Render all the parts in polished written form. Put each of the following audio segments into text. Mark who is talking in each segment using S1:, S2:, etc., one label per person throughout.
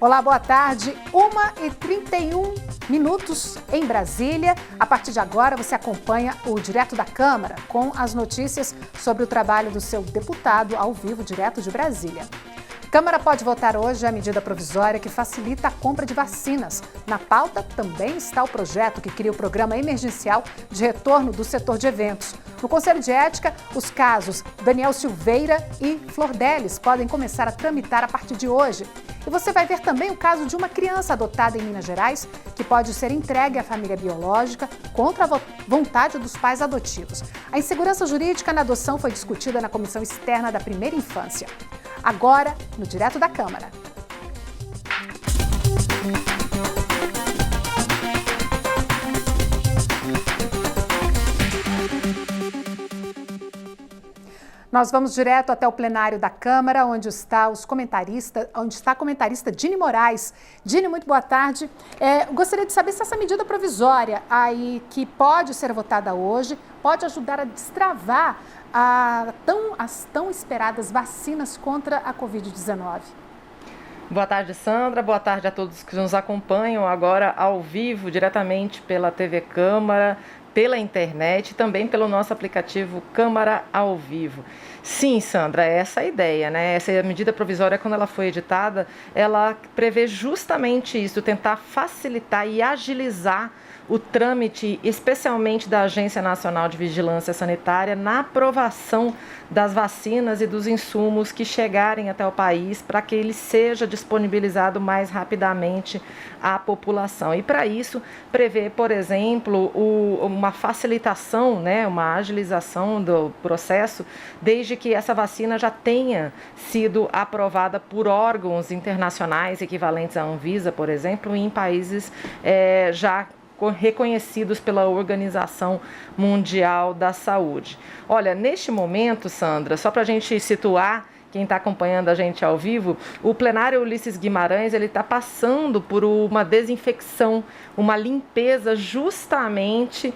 S1: Olá, boa tarde. 1h31 em Brasília. A partir de agora, você acompanha o Direto da Câmara com as notícias sobre o trabalho do seu deputado ao vivo, direto de Brasília. A Câmara pode votar hoje a medida provisória que facilita a compra de vacinas. Na pauta também está o projeto que cria o programa emergencial de retorno do setor de eventos. No Conselho de Ética, os casos Daniel Silveira e Flor Delis podem começar a tramitar a partir de hoje. E você vai ver também o caso de uma criança adotada em Minas Gerais que pode ser entregue à família biológica contra a vontade dos pais adotivos. A insegurança jurídica na adoção foi discutida na Comissão Externa da Primeira Infância. Agora, no Direto da Câmara. Nós vamos direto até o plenário da Câmara, onde está a comentarista Dini Moraes. Dini, muito boa tarde. Gostaria de saber se essa medida provisória aí que pode ser votada hoje pode ajudar a destravar as tão esperadas vacinas contra a Covid-19.
S2: Boa tarde, Sandra. Boa tarde a todos que nos acompanham agora ao vivo, diretamente pela TV Câmara, pela internet e também pelo nosso aplicativo Câmara ao Vivo. Sim, Sandra, essa é a ideia, né? Essa medida provisória, quando ela foi editada, ela prevê justamente isso, tentar facilitar e agilizar o trâmite, especialmente da Agência Nacional de Vigilância Sanitária, na aprovação das vacinas e dos insumos que chegarem até o país para que ele seja disponibilizado mais rapidamente à população. E para isso, prevê, por exemplo, uma facilitação, né, uma agilização do processo, desde que essa vacina já tenha sido aprovada por órgãos internacionais equivalentes à Anvisa, por exemplo, em países já reconhecidos pela Organização Mundial da Saúde. Olha, neste momento, Sandra, só para a gente situar quem está acompanhando a gente ao vivo, o plenário Ulisses Guimarães está passando por uma desinfecção, uma limpeza justamente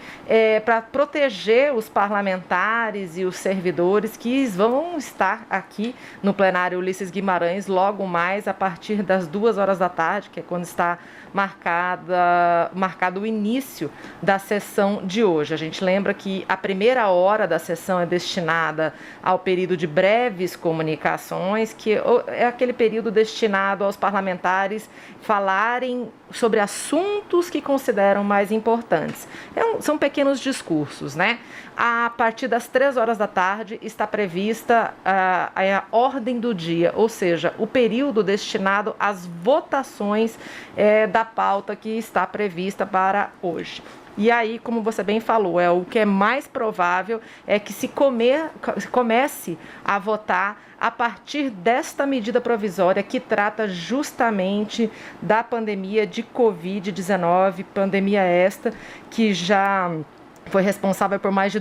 S2: para proteger os parlamentares e os servidores que vão estar aqui no plenário Ulisses Guimarães logo mais a partir das 2h da tarde, que é quando está marcado o início da sessão de hoje. A gente lembra que a primeira hora da sessão é destinada ao período de breves comunicações, que é aquele período destinado aos parlamentares falarem sobre assuntos que consideram mais importantes. São pequenos discursos, né? A partir das 3h da tarde está prevista a ordem do dia, ou seja, o período destinado às votações da pauta que está prevista para hoje. E aí, como você bem falou, o que é mais provável é que se comece a votar a partir desta medida provisória que trata justamente da pandemia de Covid-19, pandemia esta que já foi responsável por mais de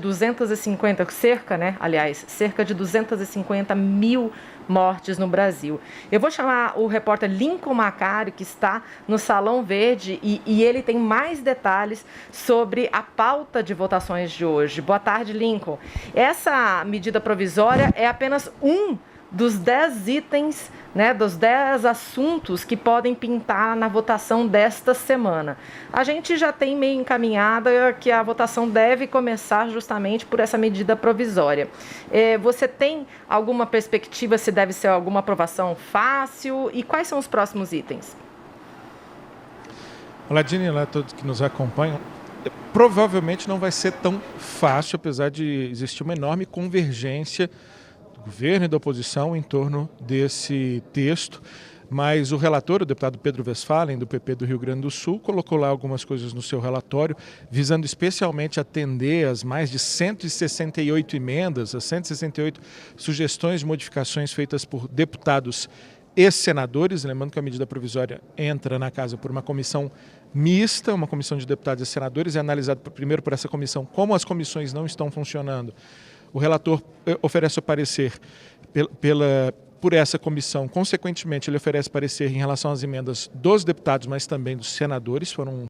S2: cerca de 250 mil mortes no Brasil. Eu vou chamar o repórter Lincoln Macário, que está no Salão Verde, e ele tem mais detalhes sobre a pauta de votações de hoje. Boa tarde, Lincoln. Essa medida provisória é apenas um dos 10 itens, né, dos 10 assuntos que podem pintar na votação desta semana. A gente já tem meio encaminhada que a votação deve começar justamente por essa medida provisória. Você tem alguma perspectiva se deve ser alguma aprovação fácil e quais são os próximos itens?
S3: Olá, Dini, olá a todos que nos acompanham. Provavelmente não vai ser tão fácil, apesar de existir uma enorme convergência do governo e da oposição em torno desse texto, mas o relator, o deputado Pedro Westphalen, do PP do Rio Grande do Sul, colocou lá algumas coisas no seu relatório, visando especialmente atender as mais de 168 emendas, as 168 sugestões de modificações feitas por deputados e senadores. Lembrando que a medida provisória entra na casa por uma comissão mista, uma comissão de deputados e senadores, é analisado primeiro por essa comissão como as comissões não estão funcionando. O relator oferece o parecer por essa comissão. Consequentemente, ele oferece parecer em relação às emendas dos deputados, mas também dos senadores. Foram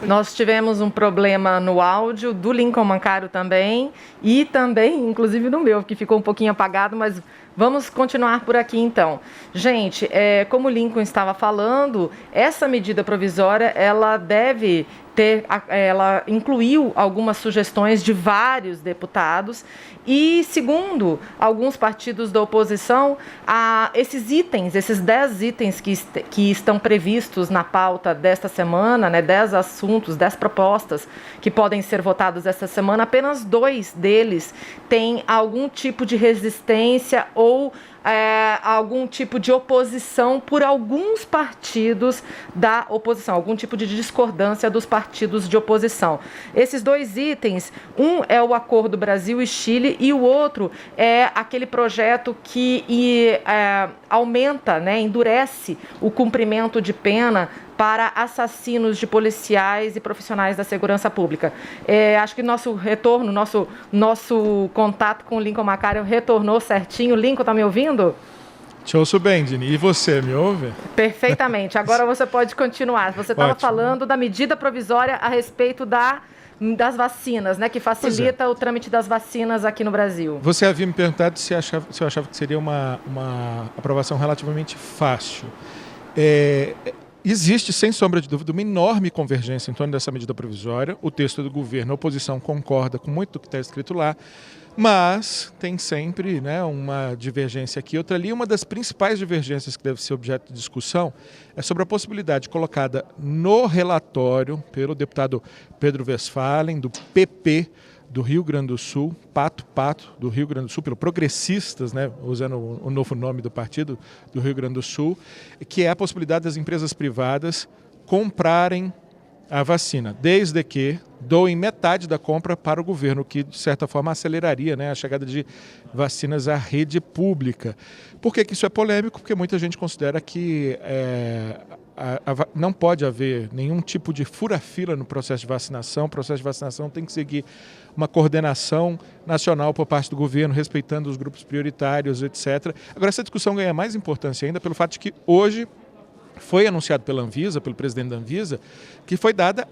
S2: Nós tivemos um problema no áudio do Lincoln Mancário também e também, inclusive, no meu, que ficou um pouquinho apagado, mas vamos continuar por aqui então. Gente, como o Lincoln estava falando, essa medida provisória, ela deve ela incluiu algumas sugestões de vários deputados e, segundo alguns partidos da oposição, esses 10 itens que estão previstos na pauta desta semana, 10 assuntos, 10 propostas que podem ser votados esta semana, apenas 2 deles têm algum tipo de resistência ou algum tipo de oposição por alguns partidos da oposição, algum tipo de discordância dos partidos de oposição. Esses 2 itens, um é o Acordo Brasil e Chile e o outro é aquele projeto que aumenta, endurece o cumprimento de pena para assassinos de policiais e profissionais da segurança pública. Acho que nosso retorno, nosso contato com o Lincoln Mancário retornou certinho. Lincoln, tá me ouvindo?
S3: Te ouço bem, Dini. E você, me ouve?
S2: Perfeitamente. Agora você pode continuar. Você estava falando da medida provisória a respeito das vacinas, que facilita o trâmite das vacinas aqui no Brasil.
S3: Você havia me perguntado se eu achava que seria uma aprovação relativamente fácil. Existe, sem sombra de dúvida, uma enorme convergência em torno dessa medida provisória. O texto do governo, a oposição concorda com muito do que está escrito lá, mas tem sempre uma divergência aqui, outra ali. Uma das principais divergências que deve ser objeto de discussão é sobre a possibilidade colocada no relatório pelo deputado Pedro Westphalen, do PP, do Rio Grande do Sul, Pato do Rio Grande do Sul, pelo Progressistas, usando o novo nome do partido do Rio Grande do Sul, que é a possibilidade das empresas privadas comprarem a vacina, desde que doem metade da compra para o governo, que de certa forma aceleraria a chegada de vacinas à rede pública. Por que isso é polêmico? Porque muita gente considera que não pode haver nenhum tipo de fura-fila no processo de vacinação. O processo de vacinação tem que seguir uma coordenação nacional por parte do governo, respeitando os grupos prioritários, etc. Agora, essa discussão ganha mais importância ainda pelo fato de que hoje foi anunciado pela Anvisa, pelo presidente da Anvisa, que foi dada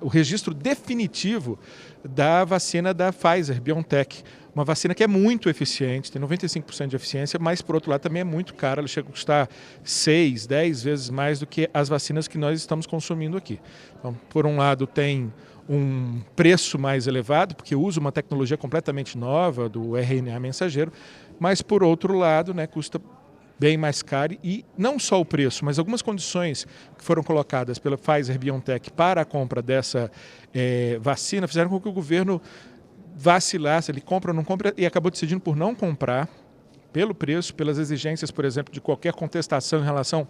S3: o registro definitivo da vacina da Pfizer-BioNTech. Uma vacina que é muito eficiente, tem 95% de eficiência, mas, por outro lado, também é muito cara. Ela chega a custar 6, 10 vezes mais do que as vacinas que nós estamos consumindo aqui. Então, por um lado, tem um preço mais elevado, porque usa uma tecnologia completamente nova do RNA mensageiro, mas, por outro lado, custa bem mais caro, e não só o preço, mas algumas condições que foram colocadas pela Pfizer-BioNTech para a compra dessa vacina fizeram com que o governo vacilasse, ele compra ou não compra, e acabou decidindo por não comprar, pelo preço, pelas exigências, por exemplo, de qualquer contestação em relação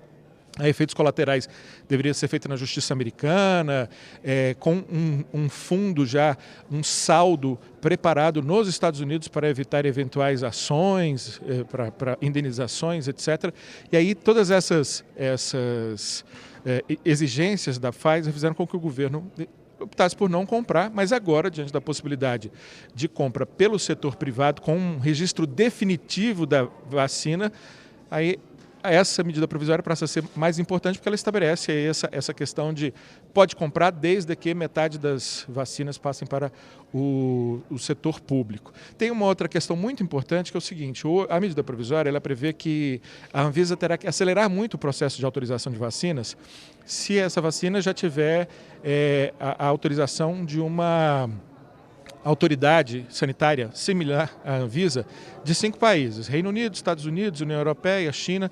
S3: a efeitos colaterais deveria ser feita na justiça americana, com um fundo já, um saldo preparado nos Estados Unidos para evitar eventuais ações, para indenizações, etc. E aí todas essas exigências da Pfizer fizeram com que o governo optasse por não comprar, mas agora, diante da possibilidade de compra pelo setor privado, com um registro definitivo da vacina, aí essa medida provisória passa a ser mais importante porque ela estabelece aí essa questão de pode comprar desde que metade das vacinas passem para o setor público. Tem uma outra questão muito importante que é o seguinte: a medida provisória ela prevê que a Anvisa terá que acelerar muito o processo de autorização de vacinas se essa vacina já tiver a autorização de uma autoridade sanitária similar à Anvisa de 5 países: Reino Unido, Estados Unidos, União Europeia, China.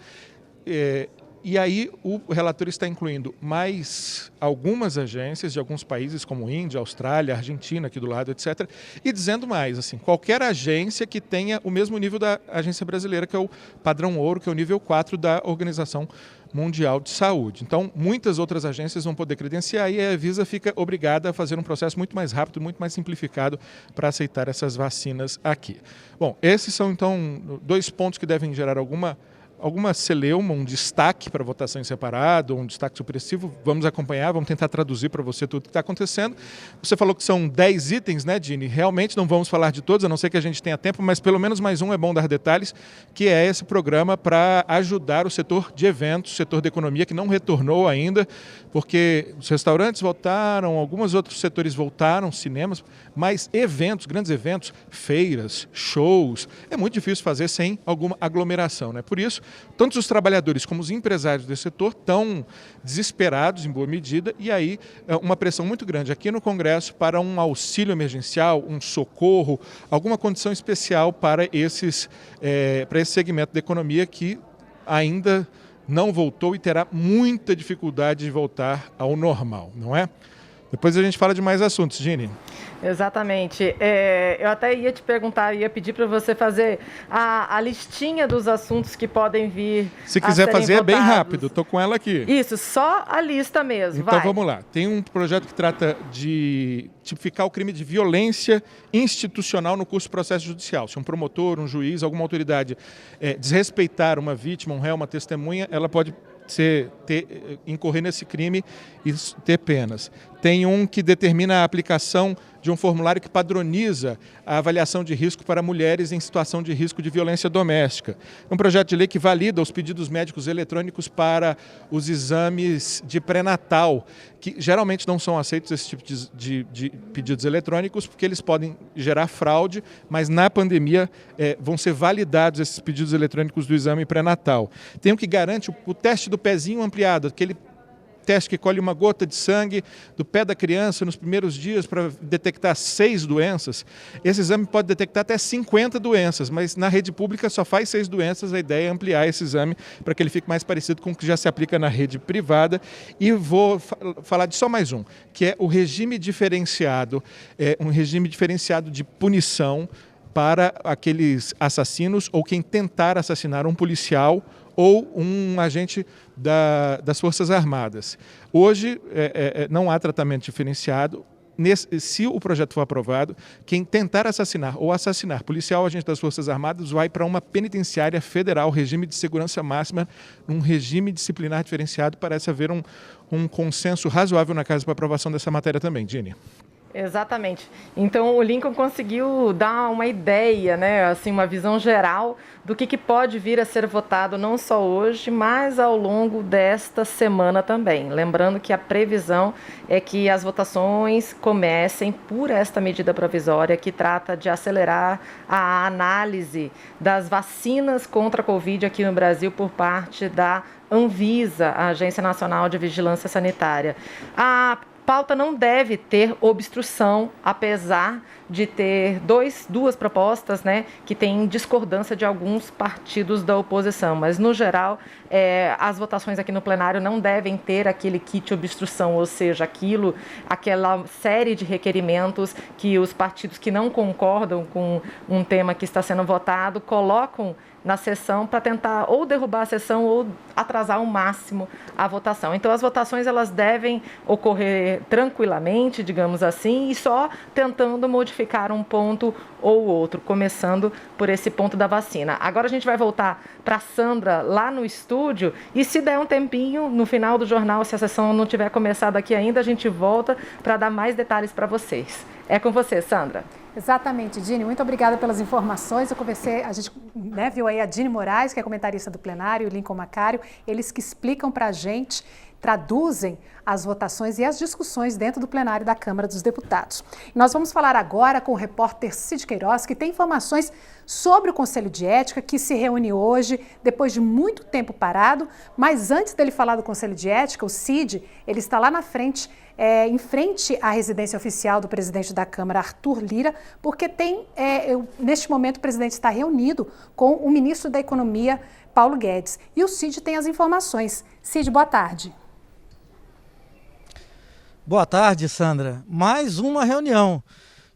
S3: E aí o relator está incluindo mais algumas agências de alguns países como Índia, Austrália, Argentina, aqui do lado, etc. E dizendo mais, assim, qualquer agência que tenha o mesmo nível da agência brasileira, que é o padrão ouro, que é o nível 4 da Organização Mundial de Saúde. Então, muitas outras agências vão poder credenciar e a Anvisa fica obrigada a fazer um processo muito mais rápido, muito mais simplificado para aceitar essas vacinas aqui. Bom, esses são, então, 2 pontos que devem gerar alguma alguma celeuma, um destaque para votação em separado, um destaque supressivo. Vamos acompanhar, vamos tentar traduzir para você tudo o que está acontecendo. Você falou que são 10 itens, né, Dini? Realmente não vamos falar de todos, a não ser que a gente tenha tempo, mas pelo menos mais um é bom dar detalhes, que é esse programa para ajudar o setor de eventos, o setor da economia que não retornou ainda, porque os restaurantes voltaram, alguns outros setores voltaram, cinemas, mas eventos, grandes eventos, feiras, shows, é muito difícil fazer sem alguma aglomeração, né? Por isso, tanto os trabalhadores como os empresários desse setor estão desesperados em boa medida e aí uma pressão muito grande aqui no Congresso para um auxílio emergencial, um socorro, alguma condição especial para esse segmento da economia que ainda não voltou e terá muita dificuldade de voltar ao normal, não é? Depois a gente fala de mais assuntos, Gini.
S2: Exatamente. Eu até ia te perguntar, ia pedir para você fazer a listinha dos assuntos que podem vir.
S3: Se quiser fazer,
S2: votados.
S3: É bem rápido, estou com ela aqui.
S2: Isso, só a lista mesmo.
S3: Então
S2: vai.
S3: Vamos lá. Tem um projeto que trata de tipificar o crime de violência institucional no curso de processo judicial. Se um promotor, um juiz, alguma autoridade desrespeitar uma vítima, um réu, uma testemunha, ela pode incorrer nesse crime e ter penas. Tem um que determina a aplicação de um formulário que padroniza a avaliação de risco para mulheres em situação de risco de violência doméstica. É um projeto de lei que valida os pedidos médicos eletrônicos para os exames de pré-natal, que geralmente não são aceitos esse tipo de pedidos eletrônicos, porque eles podem gerar fraude, mas na pandemia vão ser validados esses pedidos eletrônicos do exame pré-natal. Tem um que garante o teste do pezinho ampliado, aquele teste que colhe uma gota de sangue do pé da criança nos primeiros dias para detectar 6 doenças. Esse exame pode detectar até 50 doenças, mas na rede pública só faz 6 doenças. A ideia é ampliar esse exame para que ele fique mais parecido com o que já se aplica na rede privada. E vou falar de só mais um, que é o regime diferenciado, um regime diferenciado de punição para aqueles assassinos ou quem tentar assassinar um policial ou um agente das Forças Armadas. Hoje não há tratamento diferenciado. Se o projeto for aprovado, quem tentar assassinar ou assassinar policial ou agente das Forças Armadas vai para uma penitenciária federal, regime de segurança máxima, um regime disciplinar diferenciado. Parece haver um consenso razoável na Casa para aprovação dessa matéria também, Dini.
S2: Exatamente. Então o Lincoln conseguiu dar uma ideia, né, assim, uma visão geral do que pode vir a ser votado não só hoje, mas ao longo desta semana também. Lembrando que a previsão é que as votações comecem por esta medida provisória que trata de acelerar a análise das vacinas contra a Covid aqui no Brasil por parte da Anvisa, a Agência Nacional de Vigilância Sanitária. A pauta não deve ter obstrução, apesar de ter duas propostas, né, que têm discordância de alguns partidos da oposição. Mas, no geral, as votações aqui no plenário não devem ter aquele kit obstrução, ou seja, aquela série de requerimentos que os partidos que não concordam com um tema que está sendo votado colocam na sessão para tentar ou derrubar a sessão ou atrasar ao máximo a votação. Então, as votações elas devem ocorrer tranquilamente, digamos assim, e só tentando modificar um ponto ou outro, começando por esse ponto da vacina. Agora a gente vai voltar para a Sandra lá no estúdio e se der um tempinho, no final do jornal, se a sessão não tiver começado aqui ainda, a gente volta para dar mais detalhes para vocês. É com você, Sandra.
S1: Exatamente, Dini. Muito obrigada pelas informações. A gente viu aí a Dini Moraes, que é comentarista do plenário, e o Lincoln Macário, eles que explicam para a gente, traduzem as votações e as discussões dentro do plenário da Câmara dos Deputados. Nós vamos falar agora com o repórter Cid Queiroz, que tem informações sobre o Conselho de Ética, que se reúne hoje, depois de muito tempo parado. Mas antes dele falar do Conselho de Ética, o Cid, ele está lá na frente, em frente à residência oficial do presidente da Câmara, Arthur Lira, porque neste momento o presidente está reunido com o ministro da Economia, Paulo Guedes. E o Cid tem as informações. Cid, boa tarde.
S4: Boa tarde, Sandra. Mais uma reunião.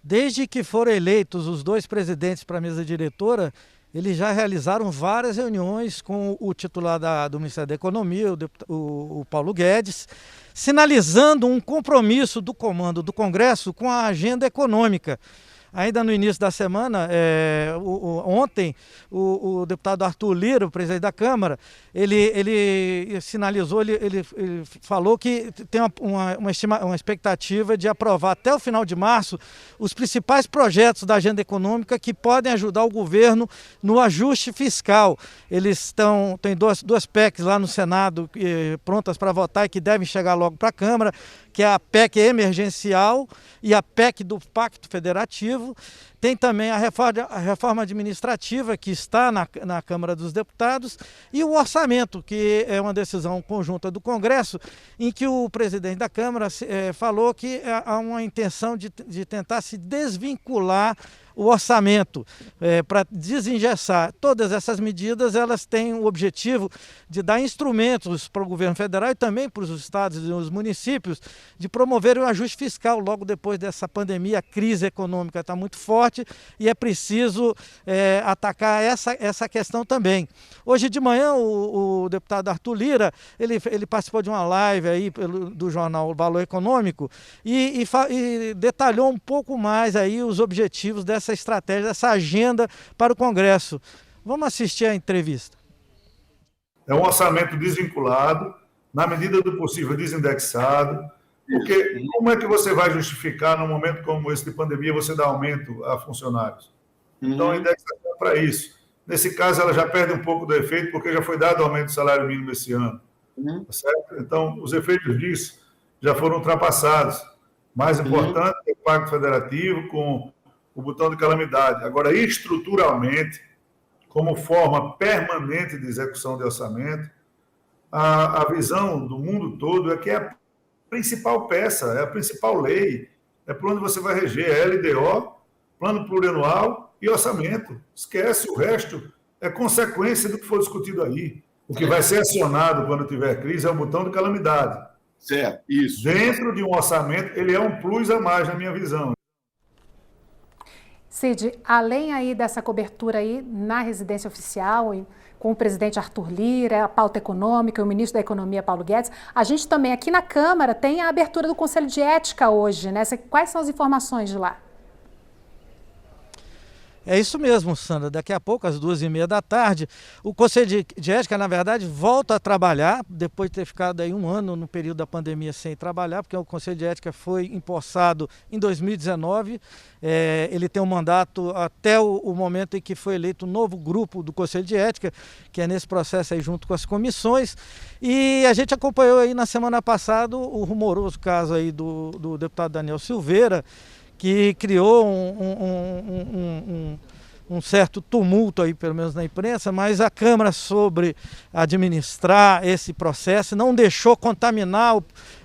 S4: Desde que foram eleitos os 2 presidentes para a mesa diretora, eles já realizaram várias reuniões com o titular do Ministério da Economia, o Paulo Guedes, sinalizando um compromisso do comando do Congresso com a agenda econômica. Ainda no início da semana, ontem, o deputado Arthur Lira, o presidente da Câmara, ele sinalizou, ele falou que tem uma expectativa de aprovar até o final de março os principais projetos da agenda econômica que podem ajudar o governo no ajuste fiscal. Eles têm duas PECs lá no Senado prontas para votar e que devem chegar logo para a Câmara, que é a PEC emergencial e a PEC do Pacto Federativo. Tem também a reforma administrativa, que está na Câmara dos Deputados, e o orçamento, que é uma decisão conjunta do Congresso, em que o presidente da Câmara falou que há uma intenção de tentar se desvincular o orçamento para desengessar. Todas essas medidas, elas têm o objetivo de dar instrumentos para o governo federal e também para os estados e os municípios de promover o ajuste fiscal logo depois dessa pandemia. A crise econômica está muito forte e é preciso atacar essa questão também. Hoje de manhã o deputado Arthur Lira, ele participou de uma live aí do jornal Valor Econômico e detalhou um pouco mais aí os objetivos dessa estratégia, dessa agenda para o Congresso. Vamos assistir a entrevista.
S5: É um orçamento desvinculado, na medida do possível desindexado, porque como é que você vai justificar, num momento como esse de pandemia, você dar aumento a funcionários? Então, a indexação é para isso. Nesse caso, ela já perde um pouco do efeito, porque já foi dado aumento do salário mínimo esse ano. Tá certo? Então, os efeitos disso já foram ultrapassados. Mais importante é o Pacto Federativo com o botão de calamidade. Agora, estruturalmente, como forma permanente de execução de orçamento, a visão do mundo todo é que é a principal peça, é a principal lei, é por onde você vai reger, é LDO, plano plurianual e orçamento. Esquece, o resto é consequência do que for discutido aí. O que vai ser acionado quando tiver crise é o botão de calamidade.
S6: Certo, isso.
S5: Dentro de um orçamento, ele é um plus a mais, na minha visão.
S1: Cid, além aí dessa cobertura aí na residência oficial, com o presidente Arthur Lira, a pauta econômica e o ministro da Economia, Paulo Guedes, a gente também aqui na Câmara tem a abertura do Conselho de Ética hoje, né? Quais são as informações de lá?
S4: É isso mesmo, Sandra. Daqui a pouco, às 2h30 da tarde, o Conselho de Ética, na verdade, volta a trabalhar, depois de ter ficado aí um ano no período da pandemia sem trabalhar, porque o Conselho de Ética foi empossado em 2019. Ele tem um mandato até o momento em que foi eleito um novo grupo do Conselho de Ética, que é nesse processo aí junto com as comissões. E a gente acompanhou aí na semana passada o rumoroso caso aí do deputado Daniel Silveira, que criou um certo tumulto aí, pelo menos na imprensa, mas a Câmara soube administrar esse processo, não deixou contaminar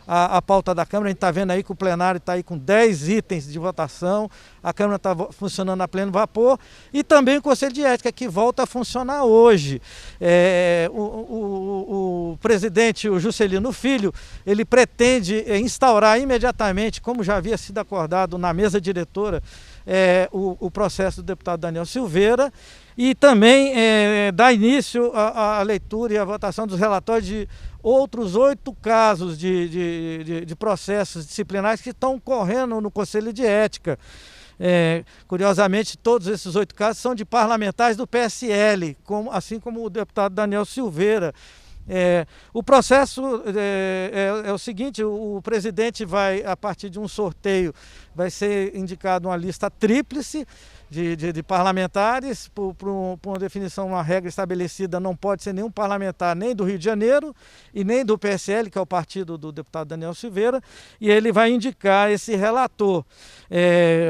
S4: a pauta da Câmara. A gente está vendo aí que o plenário está aí com 10 itens de votação, a Câmara está funcionando a pleno vapor, e também o Conselho de Ética, que volta a funcionar hoje. O presidente, o Juscelino Filho, ele pretende instaurar imediatamente, como já havia sido acordado na mesa diretora, o processo do deputado Daniel Silveira, e também dar início à leitura e à votação dos relatórios de outros 8 casos de processos disciplinares que estão correndo no Conselho de Ética. Curiosamente, todos esses 8 casos são de parlamentares do PSL, assim como o deputado Daniel Silveira. O processo é o seguinte: o presidente vai, a partir de um sorteio, vai ser indicado uma lista tríplice de parlamentares, por uma definição, uma regra estabelecida. Não pode ser nenhum parlamentar nem do Rio de Janeiro e nem do PSL, que é o partido do deputado Daniel Silveira, e ele vai indicar esse relator.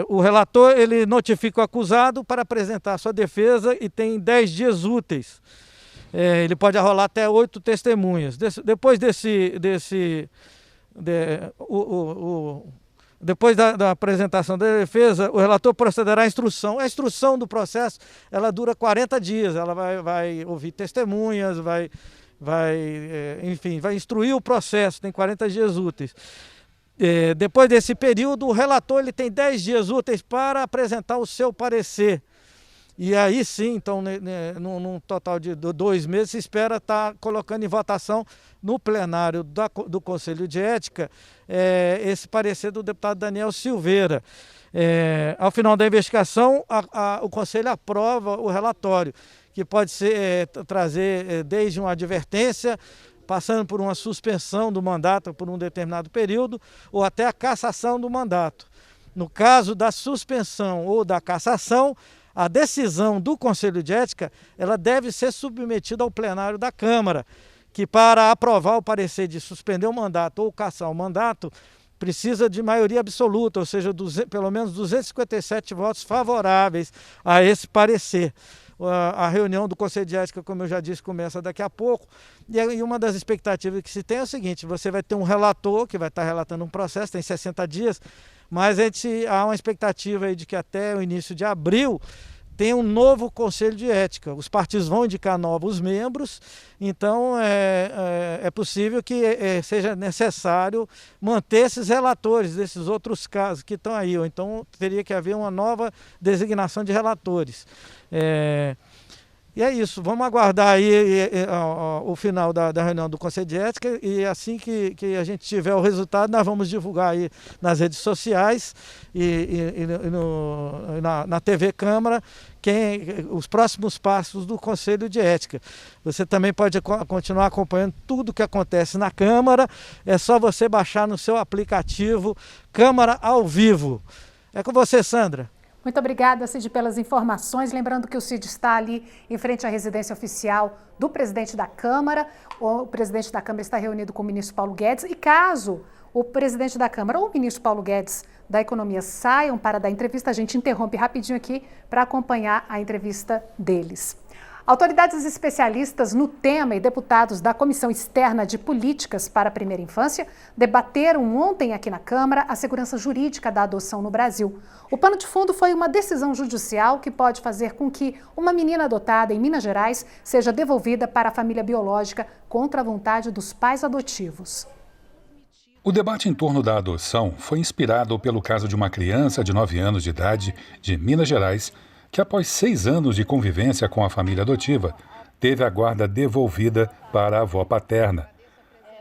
S4: O relator, ele notifica o acusado para apresentar sua defesa e tem 10 dias úteis. Ele pode arrolar até 8 testemunhas. Depois depois da apresentação da defesa, o relator procederá à instrução. A instrução do processo, ela dura 40 dias. Ela vai ouvir testemunhas, enfim, vai instruir o processo, tem 40 dias úteis. Depois desse período, o relator ele tem 10 dias úteis para apresentar o seu parecer. E aí sim, então, num total de 2 meses, se espera estar colocando em votação no plenário do Conselho de Ética esse parecer do deputado Daniel Silveira. Ao final da investigação, o Conselho aprova o relatório, que pode ser trazer desde uma advertência, passando por uma suspensão do mandato por um determinado período, ou até a cassação do mandato. No caso da suspensão ou da cassação, a decisão do Conselho de Ética ela deve ser submetida ao plenário da Câmara, que para aprovar o parecer de suspender o mandato ou cassar o mandato, precisa de maioria absoluta, ou seja, pelo menos 257 votos favoráveis a esse parecer. A reunião do Conselho de Ética, como eu já disse, começa daqui a pouco. E uma das expectativas que se tem é o seguinte: você vai ter um relator que vai estar relatando um processo, tem 60 dias, mas há uma expectativa aí de que até o início de abril tem um novo Conselho de Ética. Os partidos vão indicar novos membros, então é possível que seja necessário manter esses relatores desses outros casos que estão aí, ou então teria que haver uma nova designação de relatores. E é isso, vamos aguardar aí o final da reunião do Conselho de Ética, e assim que a gente tiver o resultado, nós vamos divulgar aí nas redes sociais e na TV Câmara os próximos passos do Conselho de Ética. Você também pode continuar acompanhando tudo o que acontece na Câmara, é só você baixar no seu aplicativo Câmara ao Vivo. É com você, Sandra.
S1: Muito obrigada, Cid, pelas informações. Lembrando que o Cid está ali em frente à residência oficial do presidente da Câmara. O presidente da Câmara está reunido com o ministro Paulo Guedes. E caso o presidente da Câmara ou o ministro Paulo Guedes da Economia saiam para dar entrevista, a gente interrompe rapidinho aqui para acompanhar a entrevista deles. Autoridades especialistas no tema e deputados da Comissão Externa de Políticas para a Primeira Infância debateram ontem aqui na Câmara a segurança jurídica da adoção no Brasil. O pano de fundo foi uma decisão judicial que pode fazer com que uma menina adotada em Minas Gerais seja devolvida para a família biológica contra a vontade dos pais adotivos.
S6: O debate em torno da adoção foi inspirado pelo caso de uma criança de 9 anos de idade de Minas Gerais que, após 6 anos de convivência com a família adotiva, teve a guarda devolvida para a avó paterna.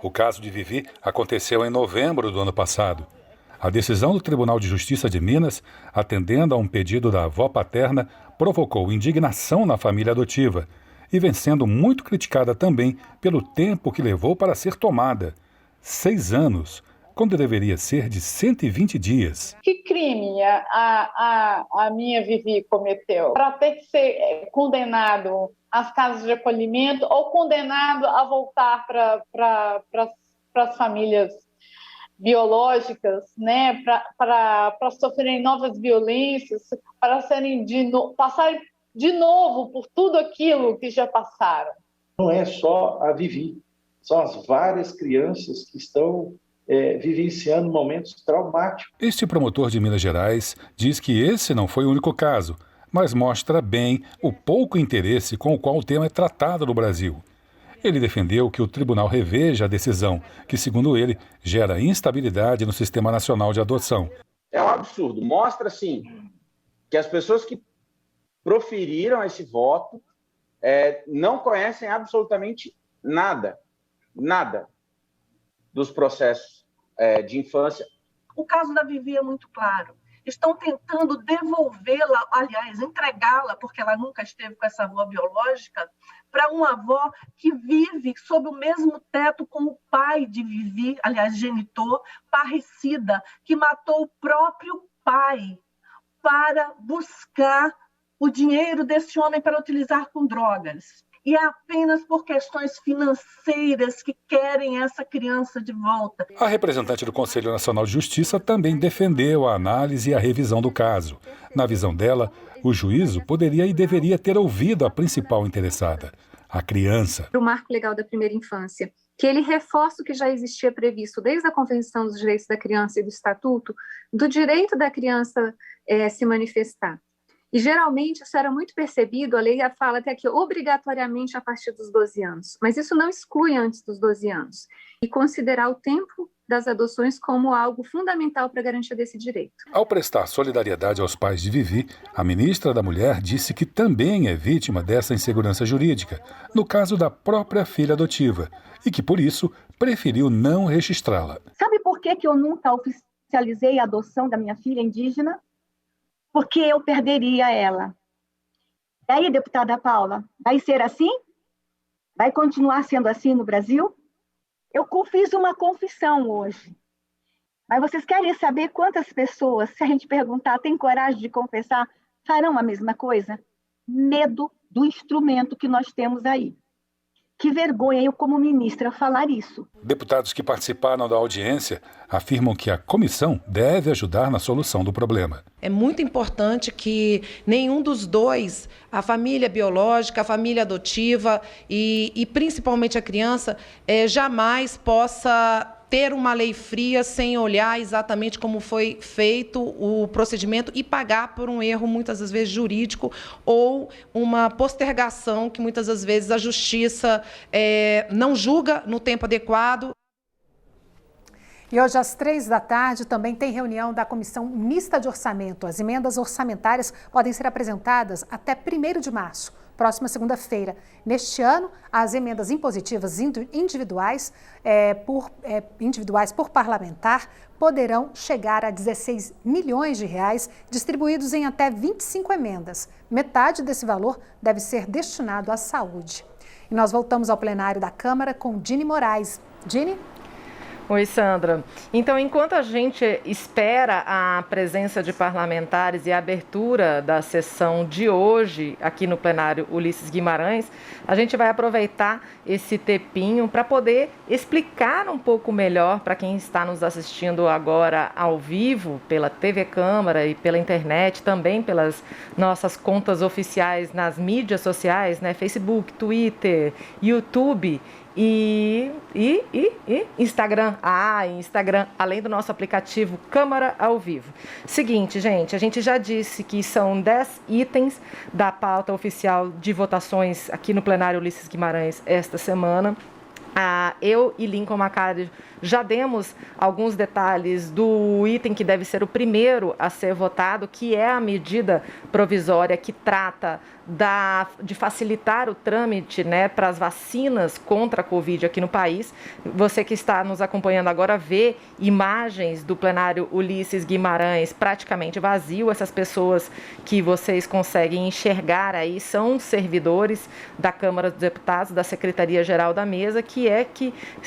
S6: O caso de Vivi aconteceu em novembro do ano passado. A decisão do Tribunal de Justiça de Minas, atendendo a um pedido da avó paterna, provocou indignação na família adotiva e vem sendo muito criticada também pelo tempo que levou para ser tomada. 6 anos, quando deveria ser de 120 dias.
S7: Que crime a minha Vivi cometeu para ter que ser condenado às casas de acolhimento ou condenado a voltar para as famílias biológicas, né, para sofrerem novas violências, para passarem de novo por tudo aquilo que já passaram?
S8: Não é só a Vivi, são as várias crianças que estão vivenciando momentos traumáticos.
S6: Este promotor de Minas Gerais diz que esse não foi o único caso, mas mostra bem o pouco interesse com o qual o tema é tratado no Brasil. Ele defendeu que o tribunal reveja a decisão, que, segundo ele, gera instabilidade no Sistema Nacional de Adoção.
S9: É um absurdo. Mostra, sim, que as pessoas que proferiram esse voto não conhecem absolutamente nada dos processos de infância.
S10: O caso da Vivi é muito claro. Estão tentando devolvê-la, aliás, entregá-la, porque ela nunca esteve com essa avó biológica, para uma avó que vive sob o mesmo teto com o pai de Vivi, aliás, genitor, parricida, que matou o próprio pai para buscar o dinheiro desse homem para utilizar com drogas. E é apenas por questões financeiras que querem essa criança de volta.
S6: A representante do Conselho Nacional de Justiça também defendeu a análise e a revisão do caso. Na visão dela, o juízo poderia e deveria ter ouvido a principal interessada, a criança.
S11: O Marco Legal da Primeira Infância, que ele reforça o que já existia previsto desde a Convenção dos Direitos da Criança e do Estatuto, do direito da criança se manifestar. E, geralmente, isso era muito percebido, a lei fala até aqui, obrigatoriamente a partir dos 12 anos. Mas isso não exclui antes dos 12 anos. E considerar o tempo das adoções como algo fundamental para a garantia desse direito.
S6: Ao prestar solidariedade aos pais de Vivi, a ministra da Mulher disse que também é vítima dessa insegurança jurídica, no caso da própria filha adotiva, e que, por isso, preferiu não registrá-la.
S12: Sabe por que eu nunca oficializei a adoção da minha filha indígena? porque eu perderia ela. E aí, deputada Paula, vai ser assim? Vai continuar sendo assim no Brasil? Eu fiz uma confissão hoje. Mas vocês querem saber quantas pessoas, se a gente perguntar, têm coragem de confessar, farão a mesma coisa? Medo do instrumento que nós temos aí. Que vergonha eu, como ministra, falar isso.
S6: Deputados que participaram da audiência afirmam que a comissão deve ajudar na solução do problema.
S13: É muito importante que nenhum dos dois, a família biológica, a família adotiva e principalmente a criança, jamais possa ter uma lei fria sem olhar exatamente como foi feito o procedimento e pagar por um erro, muitas das vezes, jurídico ou uma postergação que, muitas das vezes, a justiça não julga no tempo adequado.
S1: E hoje, às 15h, também tem reunião da Comissão Mista de Orçamento. As emendas orçamentárias podem ser apresentadas até 1º de março, próxima segunda-feira. Neste ano, as emendas impositivas individuais por parlamentar poderão chegar a 16 milhões de reais, distribuídos em até 25 emendas. Metade desse valor deve ser destinado à saúde. E nós voltamos ao plenário da Câmara com Dini Moraes. Dini?
S2: Oi, Sandra. Então, enquanto a gente espera a presença de parlamentares e a abertura da sessão de hoje aqui no plenário Ulisses Guimarães, a gente vai aproveitar esse tempinho para poder explicar um pouco melhor para quem está nos assistindo agora ao vivo pela TV Câmara e pela internet, também pelas nossas contas oficiais nas mídias sociais, né? Facebook, Twitter, YouTube e Instagram. Instagram, além do nosso aplicativo Câmara ao Vivo. Seguinte, gente, a gente já disse que são 10 itens da pauta oficial de votações aqui no plenário Ulisses Guimarães esta semana. Eu e Lincoln Macari já demos alguns detalhes do item que deve ser o primeiro a ser votado, que é a medida provisória que trata de facilitar o trâmite, né, para as vacinas contra a Covid aqui no país. Você que está nos acompanhando agora vê imagens do plenário Ulisses Guimarães praticamente vazio. Essas pessoas que vocês conseguem enxergar aí são servidores da Câmara dos Deputados, da Secretaria-Geral da Mesa, que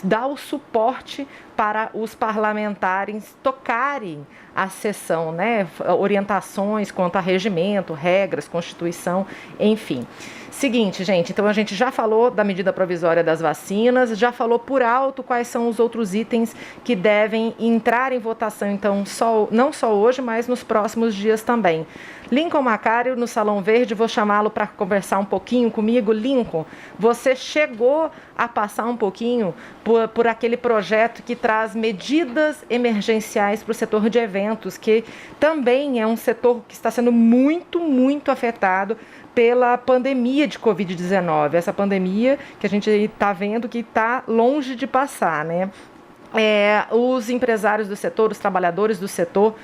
S2: dá o suporte para os parlamentares tocarem a sessão, né? Orientações quanto a regimento, regras, Constituição, enfim. Seguinte, gente, então a gente já falou da medida provisória das vacinas, já falou por alto quais são os outros itens que devem entrar em votação, então, não só hoje, mas nos próximos dias também. Lincoln Macari, no Salão Verde, vou chamá-lo para conversar um pouquinho comigo. Lincoln, você chegou a passar um pouquinho por aquele projeto que traz medidas emergenciais para o setor de eventos, que também é um setor que está sendo muito, muito afetado pela pandemia de Covid-19, essa pandemia que a gente está vendo que está longe de passar, né? Os empresários do setor, os trabalhadores do setor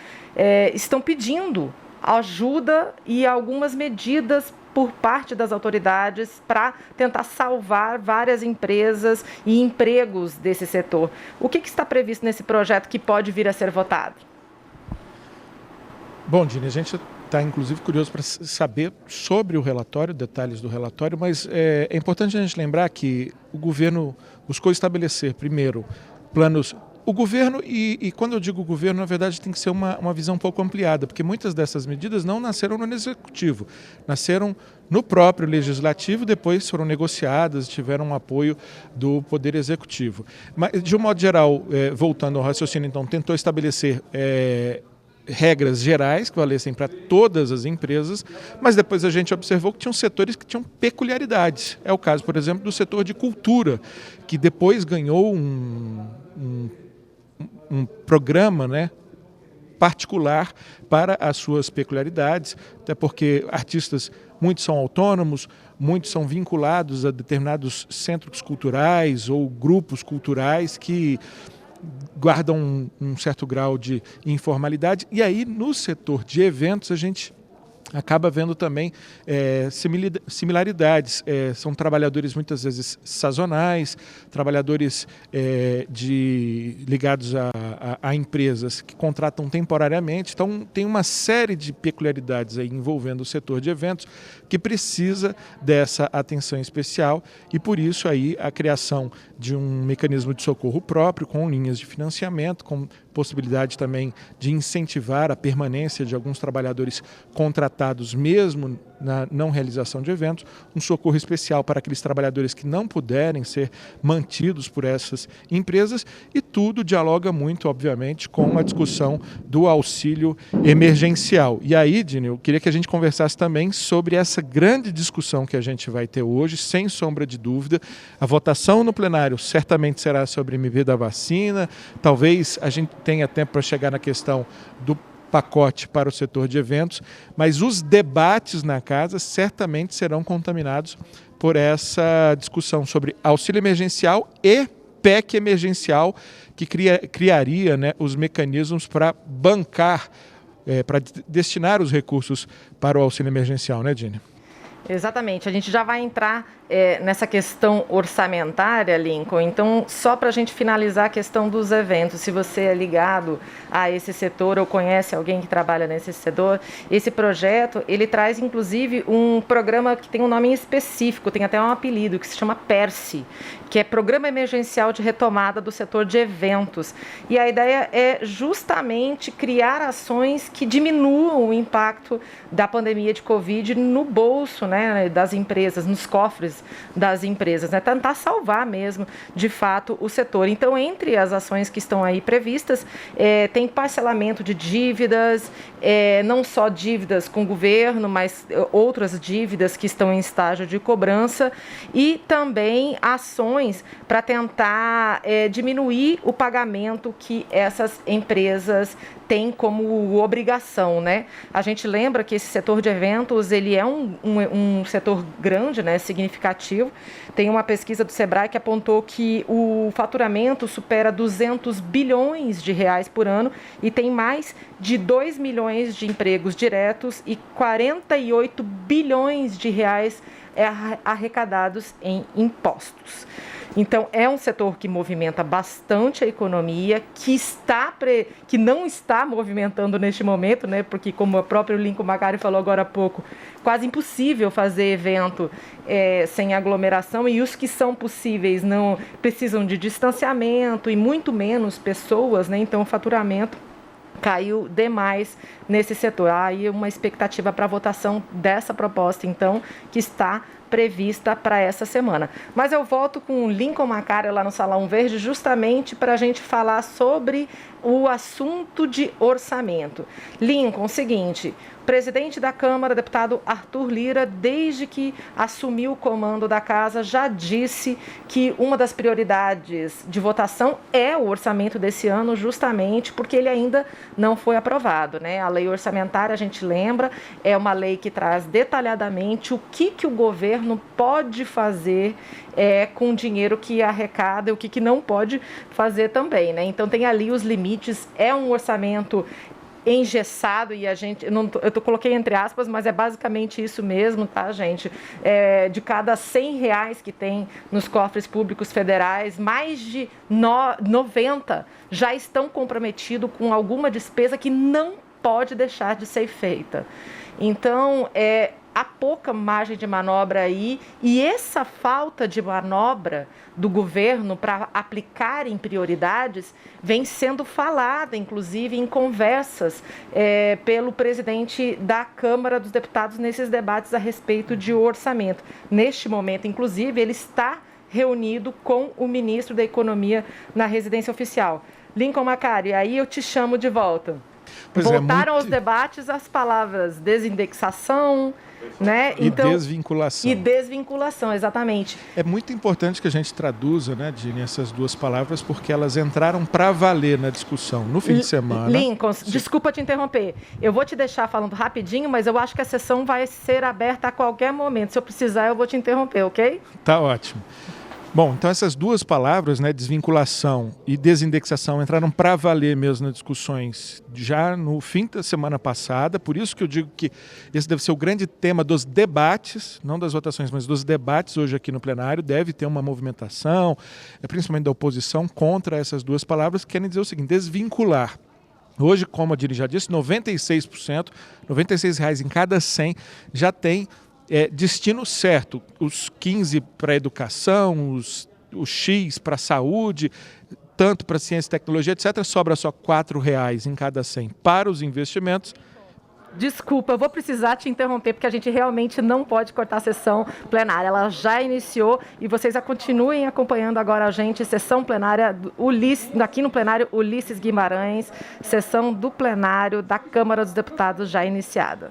S2: estão pedindo ajuda e algumas medidas por parte das autoridades para tentar salvar várias empresas e empregos desse setor. O que está previsto nesse projeto que pode vir a ser votado?
S3: Bom, Dini, a gente está inclusive curioso para saber sobre o relatório, detalhes do relatório, mas é importante a gente lembrar que o governo buscou estabelecer, primeiro, planos. O governo, e quando eu digo governo, na verdade tem que ser uma visão um pouco ampliada, porque muitas dessas medidas não nasceram no Executivo, nasceram no próprio Legislativo, depois foram negociadas, tiveram um apoio do Poder Executivo. Mas, de um modo geral, voltando ao raciocínio, então, tentou estabelecer regras gerais que valessem para todas as empresas, mas depois a gente observou que tinham setores que tinham peculiaridades. É o caso, por exemplo, do setor de cultura, que depois ganhou um programa, né, particular para as suas peculiaridades, até porque artistas, muitos são autônomos, muitos são vinculados a determinados centros culturais ou grupos culturais que guardam um certo grau de informalidade. E aí, no setor de eventos, a gente acaba vendo também similaridades. São trabalhadores muitas vezes sazonais, trabalhadores ligados a empresas que contratam temporariamente. Então, tem uma série de peculiaridades aí envolvendo o setor de eventos que precisa dessa atenção especial e, por isso, aí a criação de um mecanismo de socorro próprio, com linhas de financiamento, com possibilidade também de incentivar a permanência de alguns trabalhadores contratados mesmo na não realização de eventos, um socorro especial para aqueles trabalhadores que não puderem ser mantidos por essas empresas, e tudo dialoga muito, obviamente, com a discussão do auxílio emergencial. E aí, Dini, eu queria que a gente conversasse também sobre essa grande discussão que a gente vai ter hoje, sem sombra de dúvida. A votação no plenário certamente será sobre MP da vacina, talvez a gente tenha tempo para chegar na questão do pacote para o setor de eventos, mas os debates na casa certamente serão contaminados por essa discussão sobre auxílio emergencial e PEC emergencial, que criaria, né, os mecanismos para bancar, para destinar os recursos para o auxílio emergencial, né, Dini?
S2: Exatamente, a gente já vai entrar nessa questão orçamentária, Lincoln. Então, só para a gente finalizar a questão dos eventos, se você é ligado a esse setor ou conhece alguém que trabalha nesse setor, esse projeto, ele traz inclusive um programa que tem um nome específico, tem até um apelido, que se chama PERSE, que é Programa Emergencial de Retomada do Setor de Eventos. E a ideia é justamente criar ações que diminuam o impacto da pandemia de Covid no bolso, né, das empresas, nos cofres das empresas, né? Tentar salvar mesmo, de fato, o setor. Então, entre as ações que estão aí previstas, tem parcelamento de dívidas, não só dívidas com o governo, mas outras dívidas que estão em estágio de cobrança, e também ações para tentar diminuir o pagamento que essas empresas têm como obrigação, né? A gente lembra que esse setor de eventos, ele é um setor grande, né, significativo. Tem uma pesquisa do Sebrae que apontou que o faturamento supera 200 bilhões de reais por ano e tem mais de 2 milhões de empregos diretos e 48 bilhões de reais arrecadados em impostos. Então, é um setor que movimenta bastante a economia, que não está movimentando neste momento, né? Porque, como o próprio Lincoln Macari falou agora há pouco, quase impossível fazer evento sem aglomeração, e os que são possíveis não precisam de distanciamento e muito menos pessoas, né? Então, o faturamento caiu demais nesse setor. Há aí uma expectativa para a votação dessa proposta, então, que está prevista para essa semana. Mas eu volto com o Lincoln Macari lá no Salão Verde, justamente para a gente falar sobre o assunto de orçamento. Lincoln, o seguinte: o presidente da Câmara, deputado Arthur Lira, desde que assumiu o comando da casa, já disse que uma das prioridades de votação é o orçamento desse ano, justamente porque ele ainda não foi aprovado, né? A lei orçamentária, a gente lembra, é uma lei que traz detalhadamente o que o governo pode fazer com o dinheiro que arrecada e o que não pode fazer também, né? Então tem ali os limites, é um orçamento engessado, e eu coloquei entre aspas, mas é basicamente isso mesmo, tá, gente? De cada R$100 que tem nos cofres públicos federais, mais de 90 já estão comprometidos com alguma despesa que não pode deixar de ser feita. Então, há pouca margem de manobra aí, e essa falta de manobra do governo para aplicar em prioridades vem sendo falada, inclusive, em conversas pelo presidente da Câmara dos Deputados nesses debates a respeito de orçamento. Neste momento, inclusive, ele está reunido com o ministro da Economia na residência oficial. Lincoln Macari, aí eu te chamo de volta. Voltaram aos debates as palavras desindexação, né? Então,
S3: e
S2: desvinculação, exatamente.
S3: É muito importante que a gente traduza, né, Dini, essas duas palavras, porque elas entraram para valer na discussão no fim de semana.
S2: Lincoln, desculpa te interromper. Eu vou te deixar falando rapidinho, mas eu acho que a sessão vai ser aberta a qualquer momento. Se eu precisar, eu vou te interromper, ok?
S3: Tá ótimo. Bom, então essas duas palavras, né, desvinculação e desindexação, entraram para valer mesmo nas discussões já no fim da semana passada, por isso que eu digo que esse deve ser o grande tema dos debates, não das votações, mas dos debates hoje aqui no plenário. Deve ter uma movimentação, principalmente da oposição, contra essas duas palavras, que querem dizer o seguinte: desvincular. Hoje, como a Dini já disse, 96%, R$ 96 em cada 100 já tem destino certo, os 15 para a educação, os X para a saúde, tanto para ciência e tecnologia, etc., sobra só R$ 4 em cada 100 para os investimentos.
S2: Desculpa, eu vou precisar te interromper, porque a gente realmente não pode cortar a sessão plenária. Ela já iniciou e vocês continuem acompanhando agora a gente, sessão plenária, aqui no plenário Ulisses Guimarães, sessão do plenário da Câmara dos Deputados já iniciada.